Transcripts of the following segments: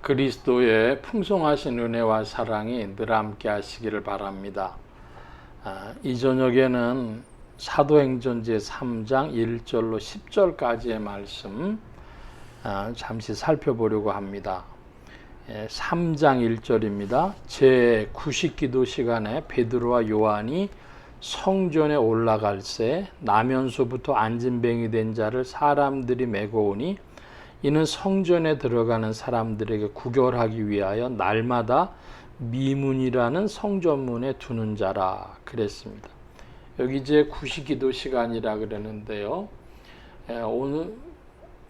그리스도의 풍성하신 은혜와 사랑이 늘 함께 하시기를 바랍니다. 이 저녁에는 사도행전 제3장 1절로 10절까지의 말씀 잠시 살펴보려고 합니다. 3장 1절입니다. 제90기도 시간에 베드로와 요한이 성전에 올라갈새 나면서부터 안진뱅이 된 자를 사람들이 메고 오니 이는 성전에 들어가는 사람들에게 구결하기 위하여 날마다 미문이라는 성전문에 두는 자라 그랬습니다. 여기 이제 구시기도 시간이라 그러는데요. 오늘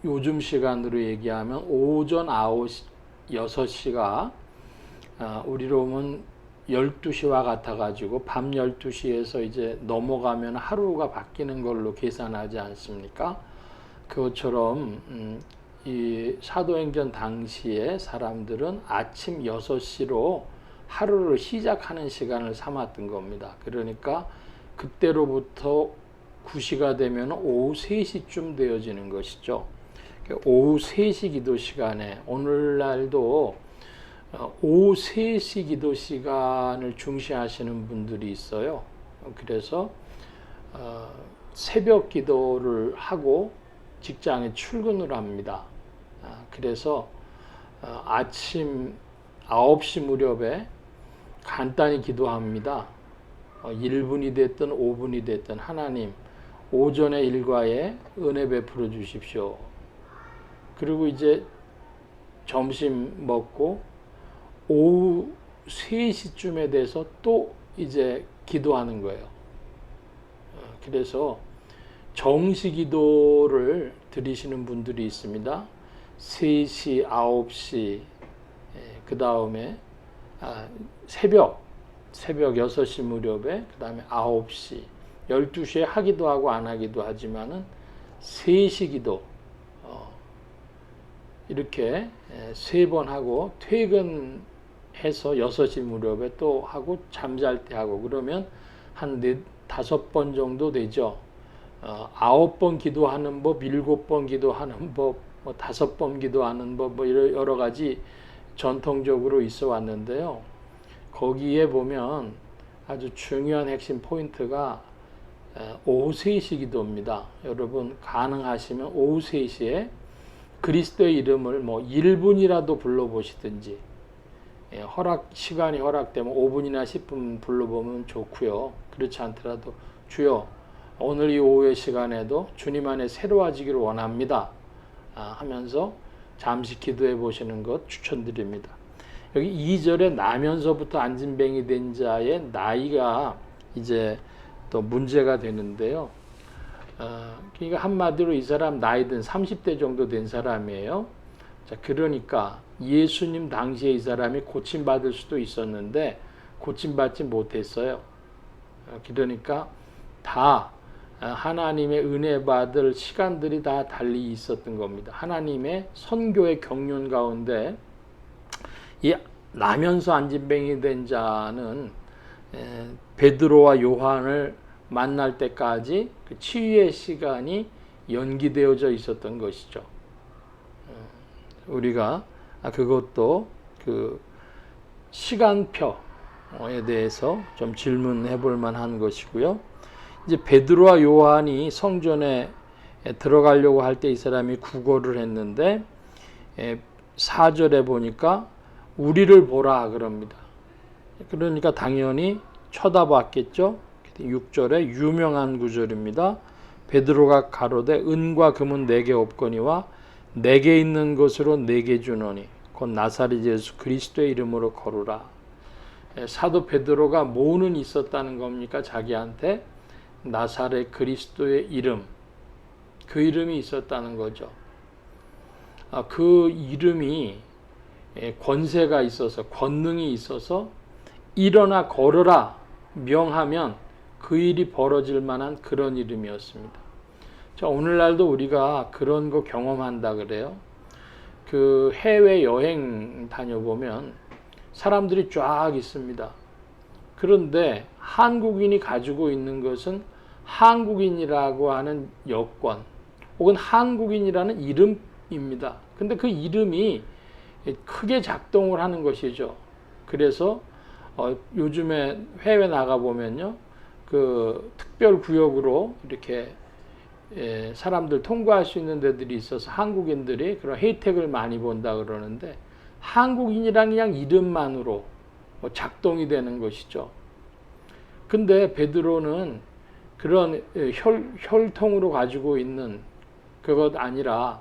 요즘 시간으로 얘기하면 오전 6시가 우리로 보면 12시와 같아가지고 밤 12시에서 이제 넘어가면 하루가 바뀌는 걸로 계산하지 않습니까? 그것처럼 이 사도행전 당시에 사람들은 아침 6시로 하루를 시작하는 시간을 삼았던 겁니다. 그러니까 그때로부터 9시가 되면 오후 3시쯤 되어지는 것이죠. 오후 3시 기도 시간에 오늘날도 오후 3시 기도 시간을 중시하시는 분들이 있어요. 그래서 새벽 기도를 하고 직장에 출근을 합니다. 그래서 아침 9시 무렵에 간단히 기도합니다. 1분이 됐든 5분이 됐든 하나님 오전의 일과에 은혜 베풀어 주십시오. 그리고 이제 점심 먹고 오후 3시쯤에 돼서 또 이제 기도하는 거예요. 그래서 정시 기도를 드리시는 분들이 있습니다. 3시, 9시, 그 다음에 새벽 6시 무렵에, 그 다음에 9시, 12시에 하기도 하고 안 하기도 하지만은 3시 기도, 이렇게 3번 하고 퇴근해서 6시 무렵에 또 하고 잠잘 때 하고 그러면 한 5번 정도 되죠. 9번 기도하는 법, 7번 기도하는 법, 5번 기도하는 법, 여러 가지 전통적으로 있어 왔는데요. 거기에 보면 아주 중요한 핵심 포인트가 오후 3시 기도입니다. 여러분 가능하시면 오후 3시에 그리스도의 이름을 1분이라도 불러보시든지, 시간이 허락되면 5분이나 10분 불러보면 좋고요. 그렇지 않더라도 주여 오늘 이 오후의 시간에도 주님 안에 새로워지기를 원합니다 하면서 잠시 기도해 보시는 것 추천드립니다. 여기 2절에 나면서부터 안진뱅이 된 자의 나이가 이제 또 문제가 되는데요. 그러니까 한마디로 이 사람 나이든 30대 정도 된 사람이에요. 자, 그러니까 예수님 당시에 이 사람이 고침받을 수도 있었는데 고침받지 못했어요. 그러니까 다 하나님의 은혜 받을 시간들이 다 달리 있었던 겁니다. 하나님의 선교의 경륜 가운데 이 나면서 안진뱅이 된 자는 베드로와 요한을 만날 때까지 그 치유의 시간이 연기되어져 있었던 것이죠. 우리가 그것도 그 시간표에 대해서 좀 질문해 볼 만한 것이고요. 이제 베드로와 요한이 성전에 들어가려고 할 때 이 사람이 구걸을 했는데 4절에 보니까 우리를 보라 그럽니다. 그러니까 당연히 쳐다봤겠죠. 6절에 유명한 구절입니다. 베드로가 가로되 은과 금은 내게 없거니와 내게 있는 것으로 내게 주노니 곧 나사렛 예수 그리스도의 이름으로 걸으라. 사도 베드로가 뭐는 있었다는 겁니까? 자기한테 나사렛 그리스도의 이름, 그 이름이 있었다는 거죠. 그 이름이 권세가 있어서, 권능이 있어서 일어나 걸어라 명하면 그 일이 벌어질 만한 그런 이름이었습니다. 자, 오늘날도 우리가 그런 거 경험한다 그래요. 그 해외 여행 다녀보면 사람들이 쫙 있습니다. 그런데 한국인이 가지고 있는 것은 한국인이라고 하는 여권 혹은 한국인이라는 이름입니다. 근데 그 이름이 크게 작동을 하는 것이죠. 그래서 요즘에 해외 나가 보면요, 그 특별 구역으로 이렇게 사람들 통과할 수 있는 데들이 있어서 한국인들이 그런 혜택을 많이 본다 그러는데, 한국인이란 그냥 이름만으로 작동이 되는 것이죠. 근데 베드로는 그런 혈통으로 가지고 있는 그것 아니라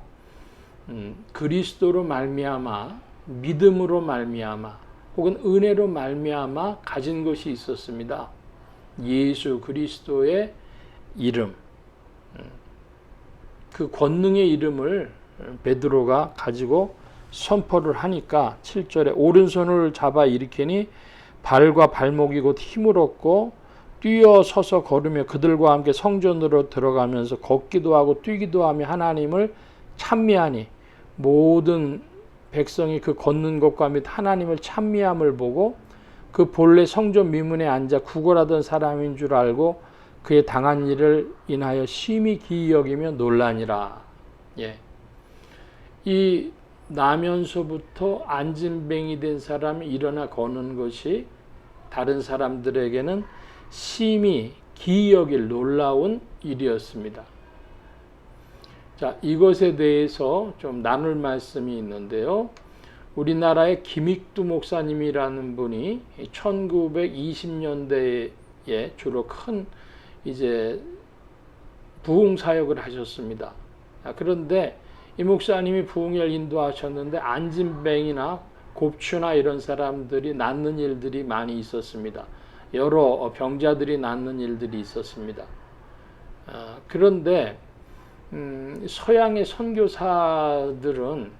그리스도로 말미암아, 믿음으로 말미암아, 혹은 은혜로 말미암아 가진 것이 있었습니다. 예수 그리스도의 이름, 그 권능의 이름을 베드로가 가지고 선포를 하니까 7절에 오른손을 잡아 일으키니 발과 발목이 곧 힘을 얻고 뛰어 서서 걸으며 그들과 함께 성전으로 들어가면서 걷기도 하고 뛰기도 하며 하나님을 찬미하니, 모든 백성이 그 걷는 것과 및 하나님을 찬미함을 보고 그 본래 성전 미문에 앉아 구걸하던 사람인 줄 알고 그의 당한 일을 인하여 심히 기이 여기며 놀라니라. 예. 이 나면서부터 안진뱅이 된 사람이 일어나 거는 것이 다른 사람들에게는 심히 기이 여길 놀라운 일이었습니다. 자, 이것에 대해서 좀 나눌 말씀이 있는데요. 우리나라의 김익두 목사님이라는 분이 1920년대에 주로 큰 이제 부흥 사역을 하셨습니다. 그런데 이 목사님이 부흥을 인도하셨는데 안진뱅이나 곱추나 이런 사람들이 낫는 일들이 많이 있었습니다. 여러 병자들이 낫는 일들이 있었습니다. 그런데 서양의 선교사들은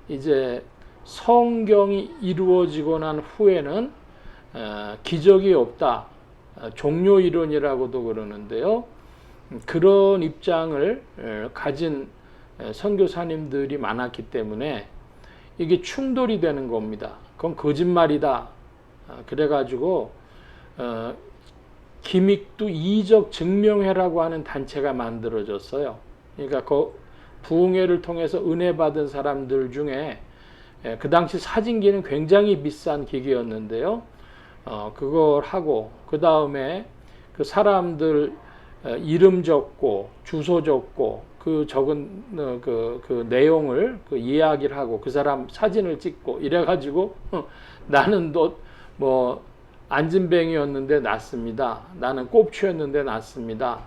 이제 성경이 이루어지고 난 후에는 기적이 없다, 종료 이론이라고도 그러는데요. 그런 입장을 가진 선교사님들이 많았기 때문에 이게 충돌이 되는 겁니다. 그건 거짓말이다. 그래가지고 김익두 이적 증명회라고 하는 단체가 만들어졌어요. 그러니까 그 부흥회를 통해서 은혜 받은 사람들 중에 그 당시 사진기는 굉장히 비싼 기계였는데요. 그걸 하고 그 다음에 그 사람들 이름 적고 주소 적고 그 적은 그 내용을 그 이야기를 하고 그 사람 사진을 찍고 이래가지고 나는 뭐 안진뱅이였는데 낫습니다. 나는 꼽추였는데 낫습니다.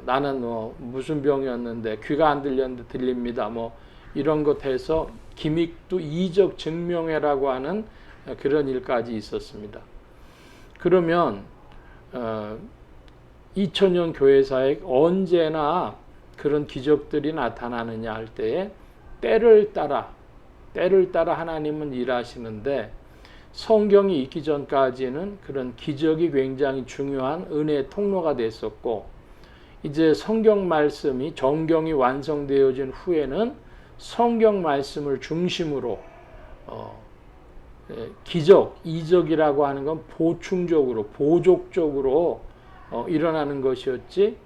나는 무슨 병이었는데 귀가 안 들렸는데 들립니다. 뭐 이런 것 해서 김익두 이적 증명회라고 하는 그런 일까지 있었습니다. 그러면 2000년 교회사에 언제나 그런 기적들이 나타나느냐 할 때에 때를 따라 하나님은 일하시는데, 성경이 있기 전까지는 그런 기적이 굉장히 중요한 은혜의 통로가 됐었고, 이제 성경 말씀이 정경이 완성되어진 후에는 성경 말씀을 중심으로 기적, 이적이라고 하는 건 보충적으로, 보족적으로 일어나는 것이었지,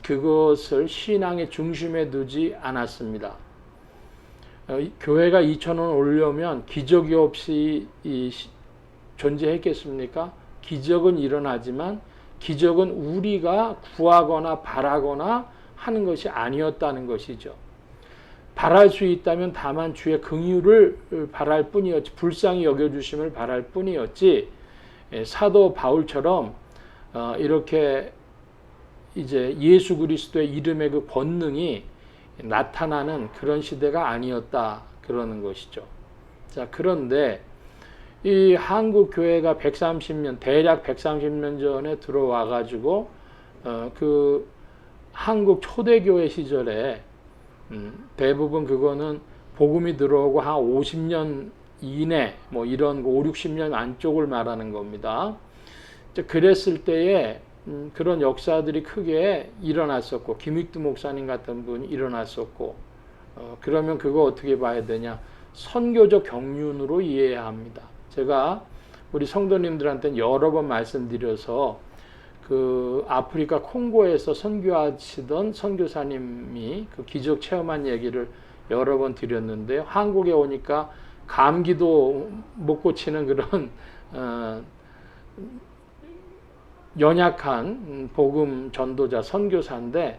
그것을 신앙의 중심에 두지 않았습니다. 교회가 2000원 오려면 기적이 없이 존재했겠습니까? 기적은 일어나지만 기적은 우리가 구하거나 바라거나 하는 것이 아니었다는 것이죠. 바랄 수 있다면 다만 주의 긍휼을 바랄 뿐이었지, 불쌍히 여겨주심을 바랄 뿐이었지, 사도 바울처럼 이렇게 이제 예수 그리스도의 이름의 그 권능이 나타나는 그런 시대가 아니었다 그러는 것이죠. 자, 그런데 이 한국 교회가 130년, 대략 130년 전에 들어와 가지고 그 한국 초대교회 시절에 대부분 그거는 복음이 들어오고 한 50년 이내, 뭐 이런 5, 60년 안쪽을 말하는 겁니다. 그랬을 때에 그런 역사들이 크게 일어났었고, 김익두 목사님 같은 분이 일어났었고, 그러면 그거 어떻게 봐야 되냐? 선교적 경륜으로 이해해야 합니다. 제가 우리 성도님들한테는 여러 번 말씀드려서 그 아프리카 콩고에서 선교하시던 선교사님이 그 기적 체험한 얘기를 여러 번 드렸는데요. 한국에 오니까 감기도 못 고치는 그런 연약한 복음 전도자 선교사인데,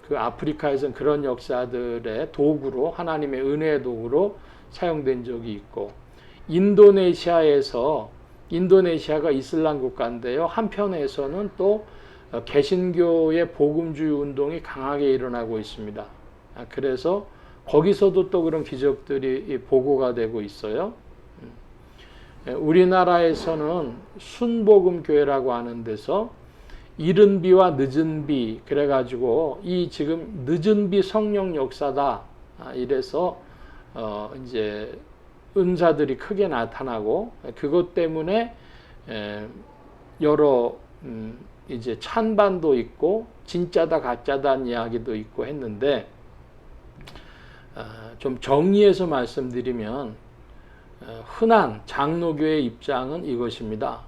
그 아프리카에서는 그런 역사들의 도구로, 하나님의 은혜의 도구로 사용된 적이 있고, 인도네시아가 이슬람 국가인데요, 한편에서는 또 개신교의 복음주의 운동이 강하게 일어나고 있습니다. 그래서 거기서도 또 그런 기적들이 보고가 되고 있어요. 우리나라에서는 순복음교회라고 하는 데서 이른 비와 늦은 비, 그래가지고 이 지금 늦은 비 성령 역사다, 이래서 이제 은사들이 크게 나타나고, 그것 때문에 여러 이제 찬반도 있고 진짜다 가짜다는 이야기도 있고 했는데, 좀 정리해서 말씀드리면 흔한 장로교의 입장은 이것입니다.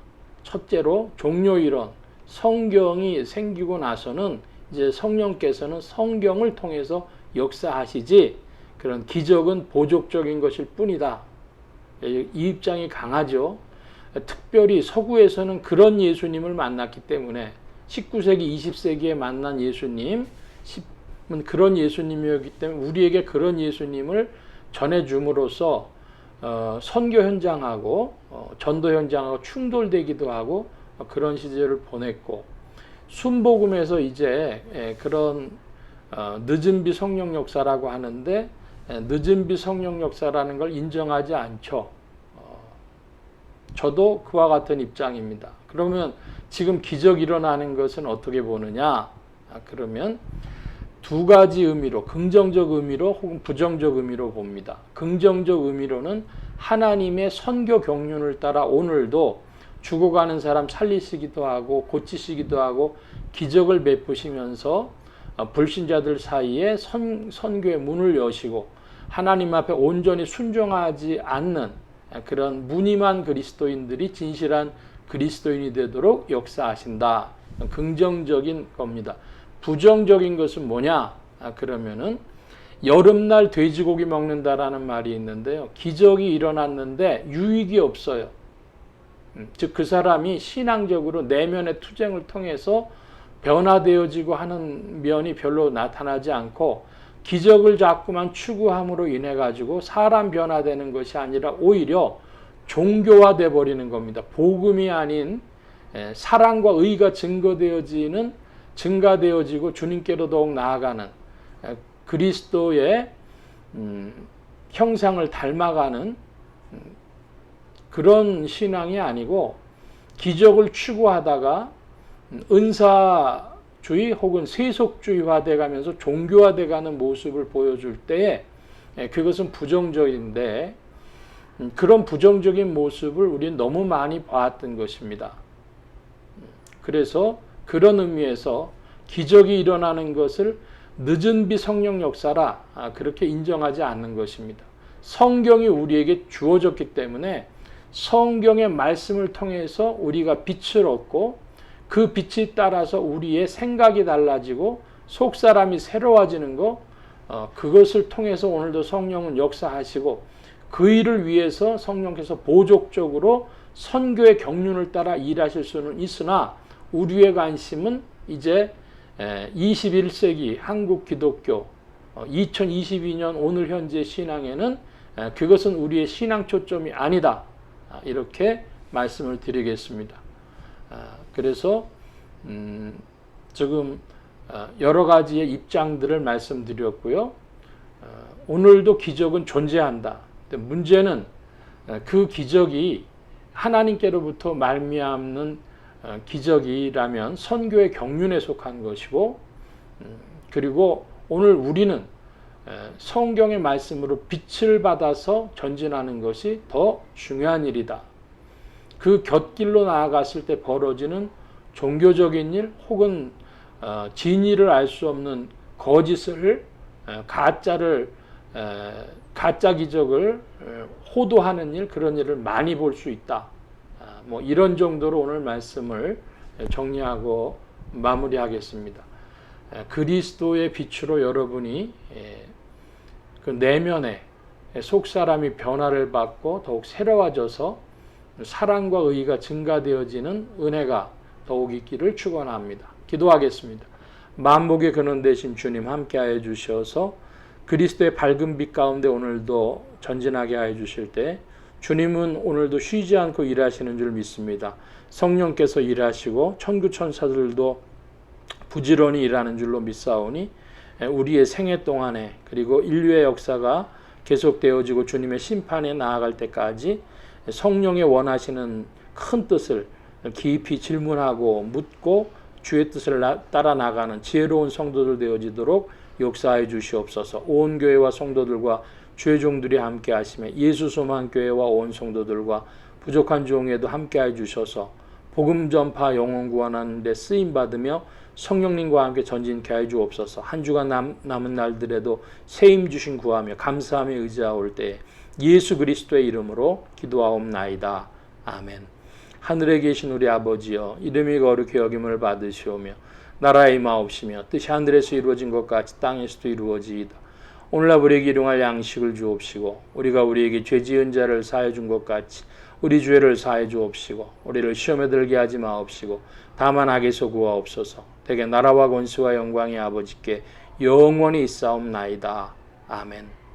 첫째로 종료이론, 성경이 생기고 나서는 이제 성령께서는 성경을 통해서 역사하시지 그런 기적은 보족적인 것일 뿐이다. 이 입장이 강하죠. 특별히 서구에서는 그런 예수님을 만났기 때문에 19세기, 20세기에 만난 예수님 그런 예수님이었기 때문에 우리에게 그런 예수님을 전해줌으로써 선교 현장하고 전도 현장하고 충돌되기도 하고 그런 시절을 보냈고, 순복음에서 이제 그런 늦은 비 성령 역사라고 하는데, 늦은 비 성령 역사라는 걸 인정하지 않죠. 저도 그와 같은 입장입니다. 그러면 지금 기적 일어나는 것은 어떻게 보느냐? 그러면 두 가지 의미로, 긍정적 의미로 혹은 부정적 의미로 봅니다. 긍정적 의미로는 하나님의 선교 경륜을 따라 오늘도 죽어가는 사람 살리시기도 하고 고치시기도 하고 기적을 베푸시면서 불신자들 사이에 선교의 문을 여시고, 하나님 앞에 온전히 순종하지 않는 그런 무늬만 그리스도인들이 진실한 그리스도인이 되도록 역사하신다. 긍정적인 겁니다. 부정적인 것은 뭐냐? 그러면은 여름날 돼지고기 먹는다라는 말이 있는데요, 기적이 일어났는데 유익이 없어요. 즉 그 사람이 신앙적으로 내면의 투쟁을 통해서 변화되어지고 하는 면이 별로 나타나지 않고, 기적을 자꾸만 추구함으로 인해 가지고 사람 변화되는 것이 아니라 오히려 종교화돼 버리는 겁니다. 복음이 아닌 사랑과 의가 증가되어지고 주님께로 더욱 나아가는 그리스도의 형상을 닮아가는 그런 신앙이 아니고, 기적을 추구하다가 은사주의 혹은 세속주의화돼 가면서 종교화돼 가는 모습을 보여줄 때에 그것은 부정적인데, 그런 부정적인 모습을 우리는 너무 많이 봐왔던 것입니다. 그래서 그런 의미에서 기적이 일어나는 것을 늦은 비 성령 역사라 그렇게 인정하지 않는 것입니다. 성경이 우리에게 주어졌기 때문에 성경의 말씀을 통해서 우리가 빛을 얻고, 그 빛이 따라서 우리의 생각이 달라지고 속사람이 새로워지는 것, 그것을 통해서 오늘도 성령은 역사하시고, 그 일을 위해서 성령께서 보족적으로 선교의 경륜을 따라 일하실 수는 있으나, 우리의 관심은 이제 21세기 한국 기독교 2022년 오늘 현재 신앙에는 그것은 우리의 신앙 초점이 아니다, 이렇게 말씀을 드리겠습니다. 그래서 지금 여러 가지의 입장들을 말씀드렸고요. 오늘도 기적은 존재한다. 문제는 그 기적이 하나님께로부터 말미암는 기적이라면 선교의 경륜에 속한 것이고, 그리고 오늘 우리는 성경의 말씀으로 빛을 받아서 전진하는 것이 더 중요한 일이다. 그 곁길로 나아갔을 때 벌어지는 종교적인 일 혹은 진리를 알 수 없는 거짓을, 가짜 기적을 호도하는 일, 그런 일을 많이 볼 수 있다. 뭐 이런 정도로 오늘 말씀을 정리하고 마무리하겠습니다. 그리스도의 빛으로 여러분이 그 내면에 속사람이 변화를 받고 더욱 새로워져서 사랑과 의의가 증가되어지는 은혜가 더욱 있기를 축원합니다. 기도하겠습니다. 만복의 근원 되신 주님 함께하여 주셔서 그리스도의 밝은 빛 가운데 오늘도 전진하게 하여 주실 때 주님은 오늘도 쉬지 않고 일하시는 줄 믿습니다. 성령께서 일하시고 천구 천사들도 부지런히 일하는 줄로 믿사오니 우리의 생애 동안에 그리고 인류의 역사가 계속되어지고 주님의 심판에 나아갈 때까지 성령의 원하시는 큰 뜻을 깊이 질문하고 묻고 주의 뜻을 따라 나가는 지혜로운 성도들 되어지도록 역사해 주시옵소서. 온 교회와 성도들과 주의 종들이 함께 하시며 예수 소망 교회와 온 성도들과 부족한 종에도 함께 해 주셔서 복음 전파 영혼 구원하는 데 쓰임 받으며 성령님과 함께 전진케 해 주옵소서. 한 주간 남은 날들에도 새 힘 주신 구하며 감사하며 의지하올 때에 예수 그리스도의 이름으로 기도하옵나이다. 아멘. 하늘에 계신 우리 아버지여, 이름이 거룩히 여김을 받으시오며 나라의 임하옵시며 뜻이 하늘에서 이루어진 것 같이 땅에서도 이루어지이다. 오늘날 우리에게 일용할 양식을 주옵시고 우리가 우리에게 죄 지은 자를 사하여 준 것 같이 우리 죄를 사하여 주옵시고 우리를 시험에 들게 하지 마옵시고 다만 악에서 구하옵소서. 대개 나라와 권세와 영광이 아버지께 영원히 있사옵나이다. 아멘.